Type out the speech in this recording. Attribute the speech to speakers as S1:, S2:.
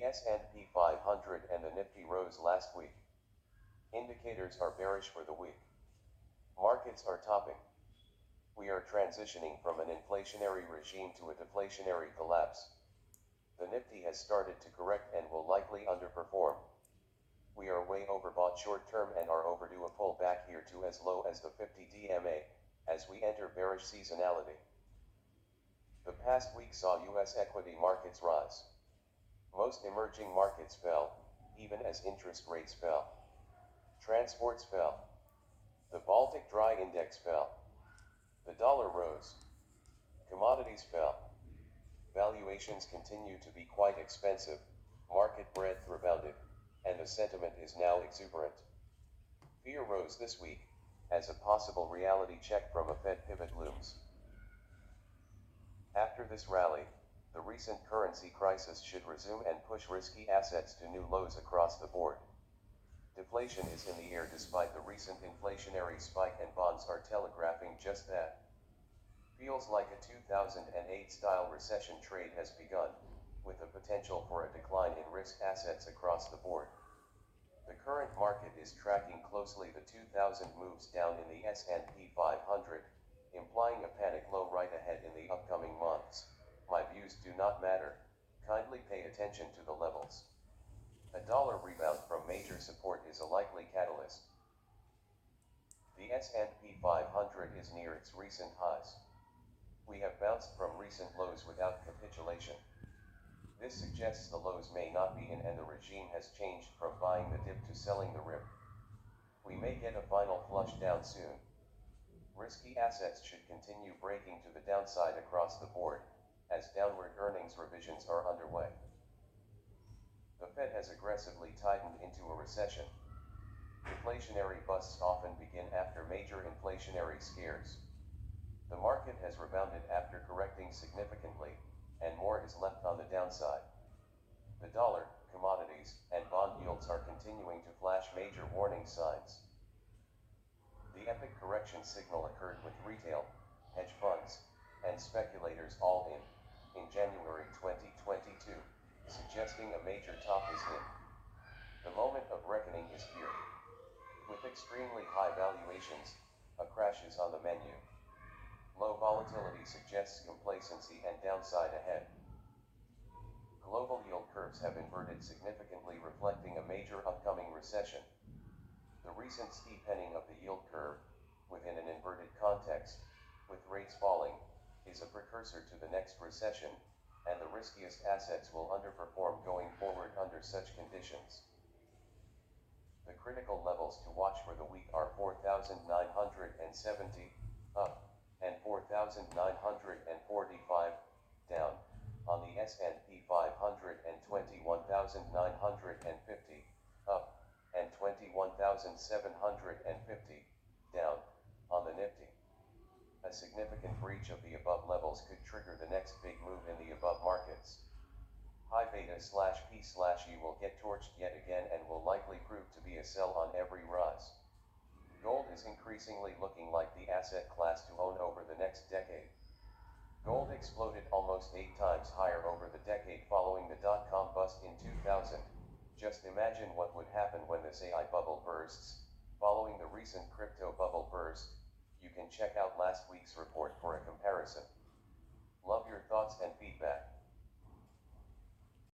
S1: S&P 500 and the Nifty rose last week. Indicators are bearish for the week. Markets are topping. We are transitioning from an inflationary regime to a deflationary collapse. The Nifty has started to correct and will likely underperform. We are way overbought short term and are overdue a pullback here to as low as the 50 DMA, as we enter bearish seasonality. The past week saw US equity markets rise. Most emerging markets fell, even as interest rates fell. Transports fell. The Baltic Dry Index fell. The dollar rose. Commodities fell. Valuations continue to be quite expensive, market breadth rebounded, and the sentiment is now exuberant. Fear rose this week, as a possible reality check from a Fed pivot looms. After this rally, the recent currency crisis should resume and push risky assets to new lows across the board. Deflation is in the air despite the recent inflationary spike, and bonds are telegraphing just that. Feels like a 2008-style recession trade has begun, with the potential for a decline in risk assets across the board. The current market is tracking closely the 2000 moves down in the S&P 500, implying a panic low right ahead in the upcoming months. My views do not matter. Kindly pay attention to the levels. A dollar rebound from major support is a likely catalyst. The S&P 500 is near its recent highs. We have bounced from recent lows without capitulation. This suggests the lows may not be in and the regime has changed from buying the dip to selling the rip. We may get a final flush down soon. Risky assets should continue breaking to the downside across the board, as downward earnings revisions are underway. The Fed has aggressively tightened into a recession. Inflationary busts often begin after major inflationary scares. The market has rebounded after correcting significantly, and more is left on the downside. The dollar, commodities, and bond yields are continuing to flash major warning signs. The epic correction signal occurred with retail, hedge funds, and speculators all in January 2022, suggesting a major top is in. The moment of reckoning is here. With extremely high valuations, a crash is on the menu. Low volatility suggests complacency and downside ahead. Global yield curves have inverted significantly, reflecting a major upcoming recession. The recent steepening of the yield curve, within an inverted context, with rates falling, is a precursor to the next recession, and the riskiest assets will underperform going forward under such conditions. The critical levels to watch for the week are 4,970, up, and 4,945, down, on the S&P 500, and 21,950, up, and 21,750, down, on the Nifty. A significant breach of the above levels could trigger the next big move in the above markets. High beta/P/E will get torched yet again and will likely prove to be a sell on every rise. Gold is increasingly looking like the asset class to own over the next decade. Gold exploded almost 8 times higher over the decade following the dot-com bust in 2000. Just imagine what would happen when this AI bubble bursts. Following the recent crypto bubble burst, you can check out last week's report for a comparison. Love your thoughts and feedback.